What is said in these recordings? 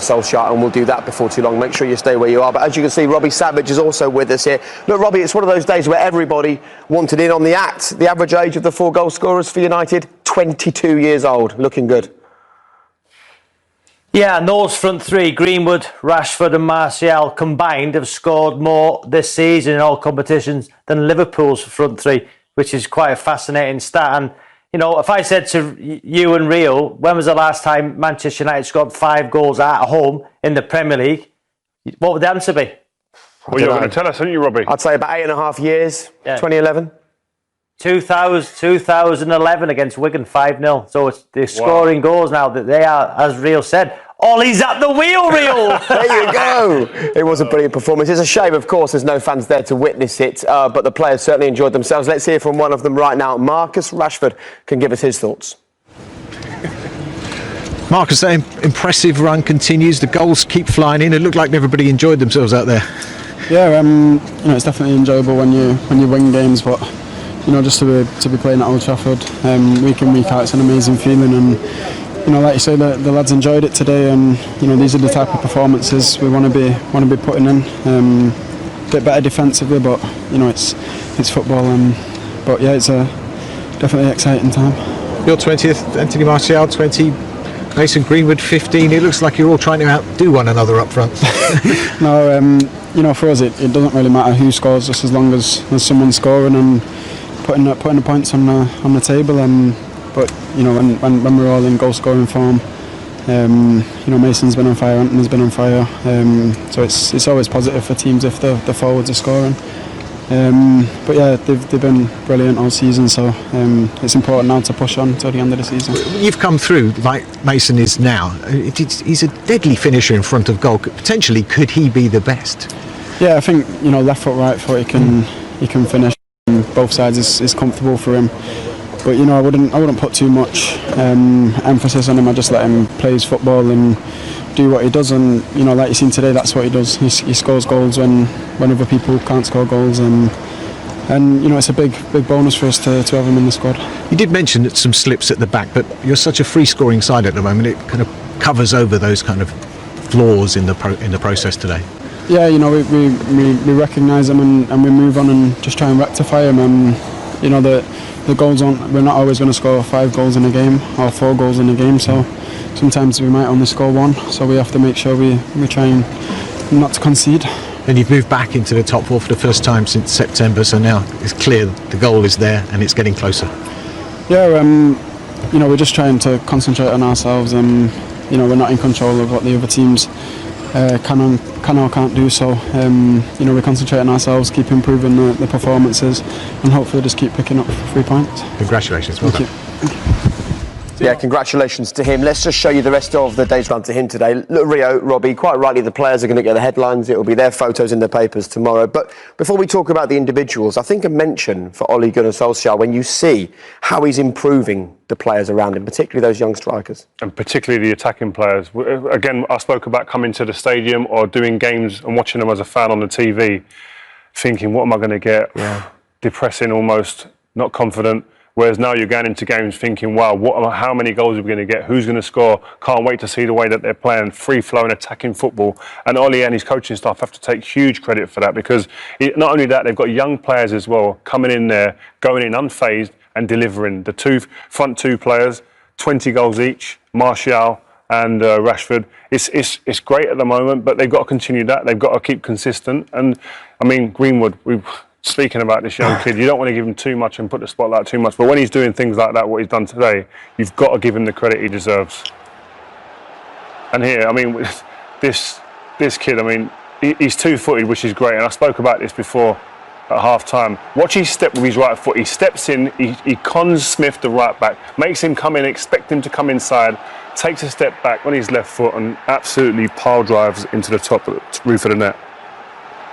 Solskjaer, and we'll do that before too long. Make sure you stay where you are. But as you can see, Robbie Savage is also with us here. Look, Robbie, it's one of those days where everybody wanted in on the act. The average age of the 4 goal scorers for United, 22 years old. Looking good. Yeah, and those front three, Greenwood, Rashford and Martial combined, have scored more this season in all competitions than Liverpool's front three, which is quite a fascinating stat. And, you know, if I said to you and Rio, when was the last time Manchester United scored 5 goals at home in the Premier League, what would the answer be? Well, you're going to tell us, aren't you, Robbie? I'd say about 8.5 years, yeah. 2011. 2011 against Wigan, 5-0. So they're scoring goals now that they are, as Rio said, Ollie's at the wheel, Rio. There you go. It was a brilliant performance. It's a shame, of course, there's no fans there to witness it, but the players certainly enjoyed themselves. Let's hear from one of them right now. Marcus Rashford can give us his thoughts. Marcus, that impressive run continues. The goals keep flying in. It looked like everybody enjoyed themselves out there. Yeah, it's definitely enjoyable when you win games, but just to be playing at Old Trafford week in, week out, it's an amazing feeling. And like you say, the lads enjoyed it today, and these are the type of performances we want to be putting in. A bit better defensively, but it's football. But yeah, it's a definitely exciting time. Your 20th, Anthony Martial 20, Mason Greenwood 15. It looks like you're all trying to outdo one another up front. No, for us it doesn't really matter who scores, just as long as there's someone scoring and putting the points on the table. But when we're all in goal scoring form, Mason's been on fire, Anthony's been on fire, so it's always positive for teams if the forwards are scoring. But yeah, they've been brilliant all season, so it's important now to push on till the end of the season. You've come through like Mason is now. He's a deadly finisher in front of goal. Potentially, could he be the best? Yeah, I think left foot, right foot, he can finish. Both sides is comfortable for him. But I wouldn't put too much emphasis on him. I just let him play his football and do what he does. And like you've seen today, that's what he does. He scores goals when other people can't score goals. And it's a big bonus for us to have him in the squad. You did mention that some slips at the back, but you're such a free scoring side at the moment. It kind of covers over those kind of flaws in the process today. Yeah, we recognise them and we move on and just try and rectify them. The goals we're not always going to score 5 goals in a game or 4 goals in a game, so sometimes we might only score 1, so we have to make sure we try and not to concede. And you've moved back into the top 4 for the first time since September, so now it's clear the goal is there and it's getting closer. Yeah, we're just trying to concentrate on ourselves, and we're not in control of what the other teams can or can't do, so we concentrate on ourselves, keep improving the performances, and hopefully just keep picking up 3 points. Congratulations. Well done. Thank you. Yeah, congratulations to him. Let's just show you the rest of the day's run to him today. Look, Rio, Robbie, quite rightly, the players are going to get the headlines. It will be their photos in the papers tomorrow. But before we talk about the individuals, I think a mention for Ole Gunnar Solskjaer when you see how he's improving the players around him, particularly those young strikers. And particularly the attacking players. Again, I spoke about coming to the stadium or doing games and watching them as a fan on the TV, thinking, what am I going to get? Yeah. Depressing almost, not confident. Whereas now you're going into games thinking, wow, how many goals are we going to get? Who's going to score? Can't wait to see the way that they're playing free-flowing, attacking football. And Ollie and his coaching staff have to take huge credit for that, because not only that, they've got young players as well coming in there, going in unfazed and delivering. The front two players, 20 goals each, Martial and Rashford. It's great at the moment, but they've got to continue that. They've got to keep consistent. And I mean, Greenwood, speaking about this young kid, you don't want to give him too much and put the spotlight too much, but when he's doing things like that, what he's done today, you've got to give him the credit he deserves. And here, I mean, this kid, I mean, he's 2-footed, which is great, and I spoke about this before at half-time. Watch his step with his right foot. He steps in, he cons Smith, the right back, makes him come in, expect him to come inside, takes a step back on his left foot and absolutely pile drives into the top roof of the net.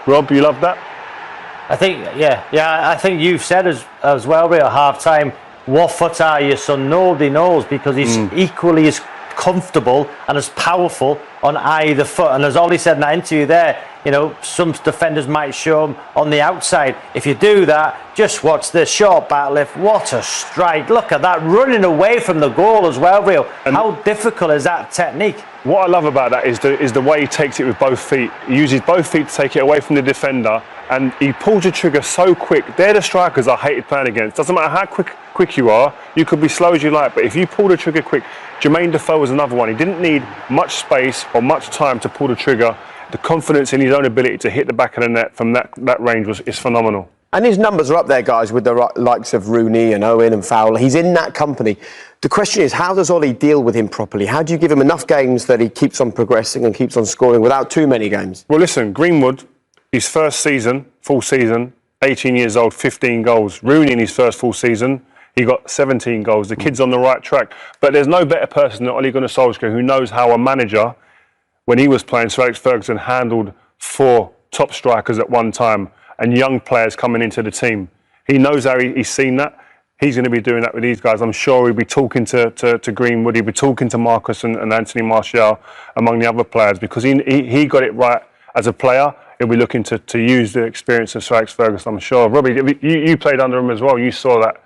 Rob, you love that? I think, I think you've said as well, Ray, at half-time, what foot are you, son? Nobody knows, because he's equally as comfortable and as powerful on either foot. And as Ollie said in that interview there, you know, some defenders might show him on the outside. If you do that, just watch the short back lift. What a strike. Look at that, running away from the goal as well, Rio. How difficult is that technique? What I love about that is the way he takes it with both feet. He uses both feet to take it away from the defender, and he pulls the trigger so quick. They're the strikers I hated playing against. Doesn't matter how quick you are, you could be slow as you like, but if you pull the trigger quick, Jermaine Defoe was another one. He didn't need much space or much time to pull the trigger. The confidence in his own ability to hit the back of the net from that range is phenomenal. And his numbers are up there, guys, with the likes of Rooney and Owen and Fowler. He's in that company. The question is, how does Ollie deal with him properly? How do you give him enough games that he keeps on progressing and keeps on scoring without too many games? Well, listen, Greenwood, his first season, full season, 18 years old, 15 goals. Rooney in his first full season, he got 17 goals. The kid's on the right track. But there's no better person than Ole Gunnar Solskjaer who knows how a manager, when he was playing, Sir Alex Ferguson handled 4 top strikers at one time and young players coming into the team. He knows how he's seen that. He's going to be doing that with these guys. I'm sure he'll be talking to Greenwood. He'll be talking to Marcus and Anthony Martial, among the other players, because he got it right as a player. He'll be looking to use the experience of Sir Alex Ferguson, I'm sure. Robbie, you played under him as well. You saw that.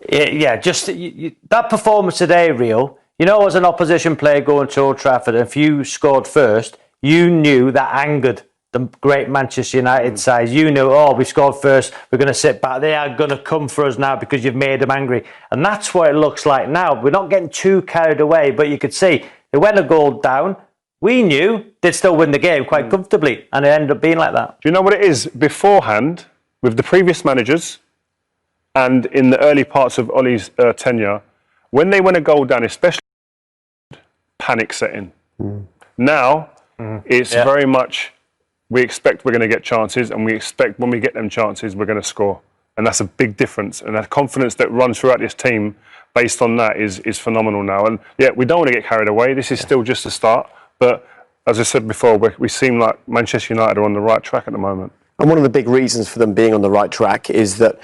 Yeah, just that performance today, Rio. You know, as an opposition player going to Old Trafford, if you scored first, you knew that angered the great Manchester United side. You knew, oh, we scored first, we're going to sit back. They are going to come for us now because you've made them angry. And that's what it looks like now. We're not getting too carried away, but you could see they went a goal down. We knew they'd still win the game quite comfortably, and it ended up being like that. Do you know what it is? Beforehand, with the previous managers and in the early parts of Ollie's tenure, when they win a goal down, especially panic setting. Now, it's very much, we expect we're going to get chances, and we expect when we get them chances, we're going to score. And that's a big difference. And that confidence that runs throughout this team based on that is phenomenal now. And yeah, we don't want to get carried away. This is still just a start. But as I said before, we seem like Manchester United are on the right track at the moment. And one of the big reasons for them being on the right track is that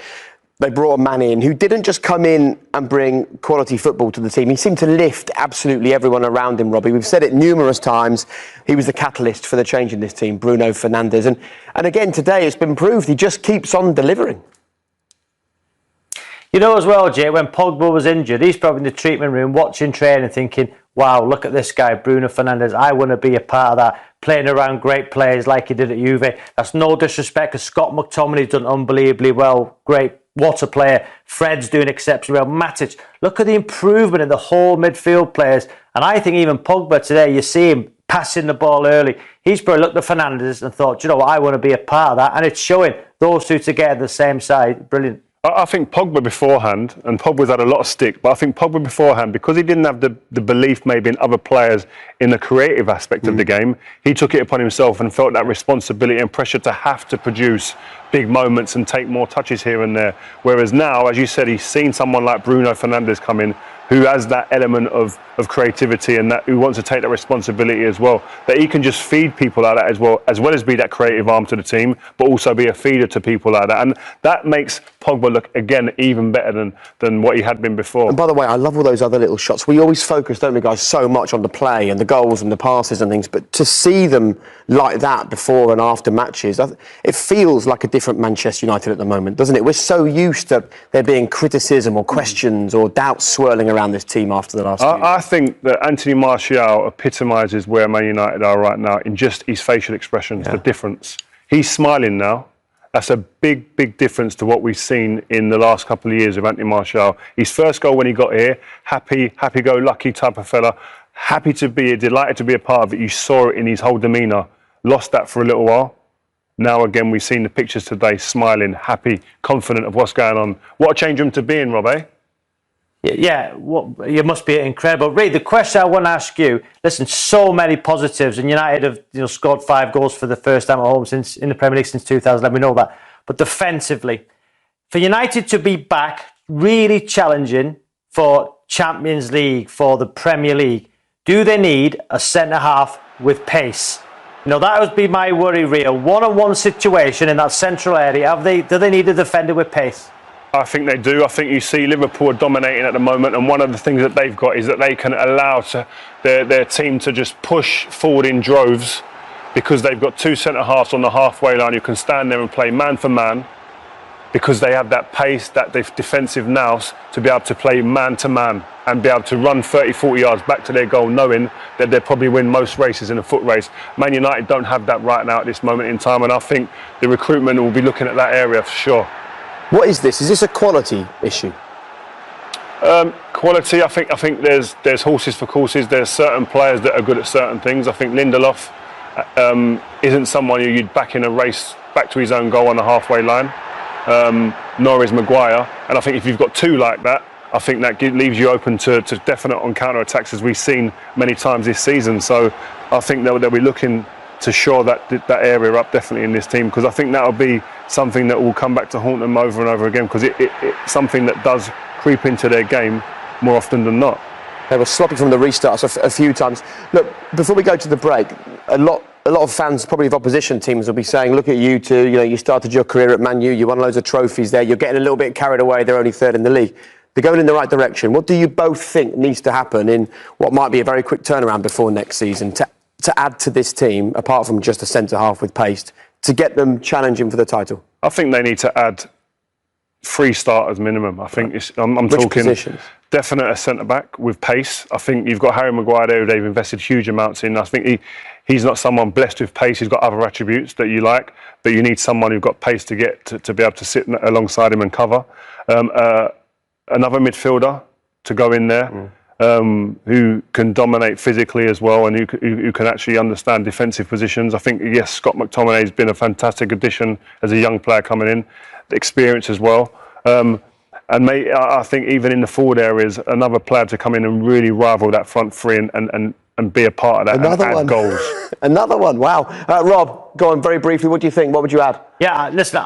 they brought a man in who didn't just come in and bring quality football to the team. He seemed to lift absolutely everyone around him, Robbie. We've said it numerous times. He was the catalyst for the change in this team, Bruno Fernandes. And again, today it's been proved he just keeps on delivering. You know as well, Jay, when Pogba was injured, he's probably in the treatment room watching training thinking, wow, look at this guy, Bruno Fernandes. I want to be a part of that, playing around great players like he did at Juve. That's no disrespect, because Scott McTominay's done unbelievably well. Great, what a player. Fred's doing exceptionally well. Matic, look at the improvement in the whole midfield players. And I think even Pogba today, you see him passing the ball early. He's probably looked at Fernandes and thought, you know what, I want to be a part of that. And it's showing those two together the same side. Brilliant. I think Pogba beforehand, and Pogba's had a lot of stick, but I think Pogba beforehand, because he didn't have the belief maybe in other players in the creative aspect of the game, he took it upon himself and felt that responsibility and pressure to have to produce big moments and take more touches here and there. Whereas now, as you said, he's seen someone like Bruno Fernandes come in who has that element of creativity and that who wants to take that responsibility as well, that he can just feed people like that as well as be that creative arm to the team, but also be a feeder to people like that. And that makes Pogba look, again, even better than what he had been before. And by the way, I love all those other little shots. We always focus, don't we, guys, so much on the play and the goals and the passes and things, but to see them like that before and after matches, it feels like a different Manchester United at the moment, doesn't it? We're so used to there being criticism or questions or doubts swirling around this team after the last I think that Anthony Martial epitomises where Man United are right now in just his facial expressions, the difference. He's smiling now. That's a big, big difference to what we've seen in the last couple of years of Anthony Martial. His first goal when he got here, happy-go-lucky type of fella, happy to be here, delighted to be a part of it. You saw it in his whole demeanour. Lost that for a little while. Now again, we've seen the pictures today, smiling, happy, confident of what's going on. What a change room to be in, Rob, eh? Yeah, you must be incredible. Ray, the question I want to ask you, listen, so many positives, and United have scored 5 goals for the first time at home in the Premier League since 2011, we know that. But defensively, for United to be back, really challenging for Champions League, for the Premier League, do they need a centre-half with pace? You know, that would be my worry, Ray. A one-on-one situation in that central area, do they need a defender with pace? I think they do. I think you see Liverpool dominating at the moment, and one of the things that they've got is that they can allow their team to just push forward in droves, because they've got two centre-halves on the halfway line who can stand there and play man for man, because they have that pace, that defensive nous to be able to play man to man and be able to run 30, 40 yards back to their goal, knowing that they'll probably win most races in a foot race. Man United don't have that right now at this moment in time, and I think the recruitment will be looking at that area for sure. What is this? Is this a quality issue? Quality, I think there's horses for courses. There's certain players that are good at certain things. I think Lindelof isn't someone who you'd back in a race back to his own goal on the halfway line, nor is Maguire. And I think if you've got two like that, I think that leaves you open to definite on counter-attacks, as we've seen many times this season. So I think they'll be looking to shore that area up definitely in this team, because I think that'll be something that will come back to haunt them over and over again, because it's something that does creep into their game more often than not. They were sloppy from the restarts a few times. Look, before we go to the break, a lot of fans, probably of opposition teams, will be saying, look at you two, you started your career at Man U, you won loads of trophies there, you're getting a little bit carried away, they're only third in the league. They're going in the right direction. What do you both think needs to happen in what might be a very quick turnaround before next season to add to this team, apart from just a centre-half with pace, to get them challenging for the title? I think they need to add 3 starters minimum. I think I'm Which talking positions? Definite a centre-back with pace. I think you've got Harry Maguire there, who they've invested huge amounts in. I think he's not someone blessed with pace. He's got other attributes that you like, but you need someone who's got pace to get to be able to sit alongside him and cover. Another midfielder to go in there, who can dominate physically as well, and who can actually understand defensive positions. I think, yes, Scott McTominay has been a fantastic addition as a young player coming in, the experience as well. And I think even in the forward areas, another player to come in and really rival that front three and be a part of that and add goals. Another one, wow. Rob, go on very briefly, what do you think? What would you add? Yeah, listen,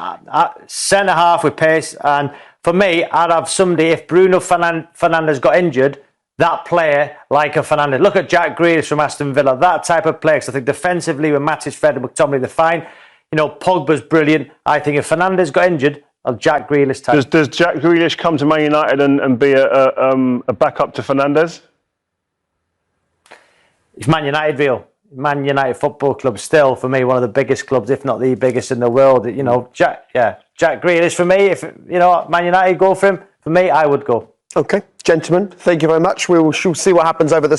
centre-half with pace, and for me, I'd have somebody, if Bruno Fernandes got injured, that player like a Fernandes. Look at Jack Grealish from Aston Villa, that type of player. Because I think defensively with Matic, Fred and McTominay, they're fine. Pogba's brilliant. I think if Fernandes got injured, Jack Grealish type. Does Jack Grealish come to Man United and be a backup to Fernandes? It's Man United, real. Man United Football Club, still for me one of the biggest clubs, if not the biggest in the world. Jack Grealish for me. If Man United go for him, for me, I would go. Okay, gentlemen, thank you very much. We will see what happens over the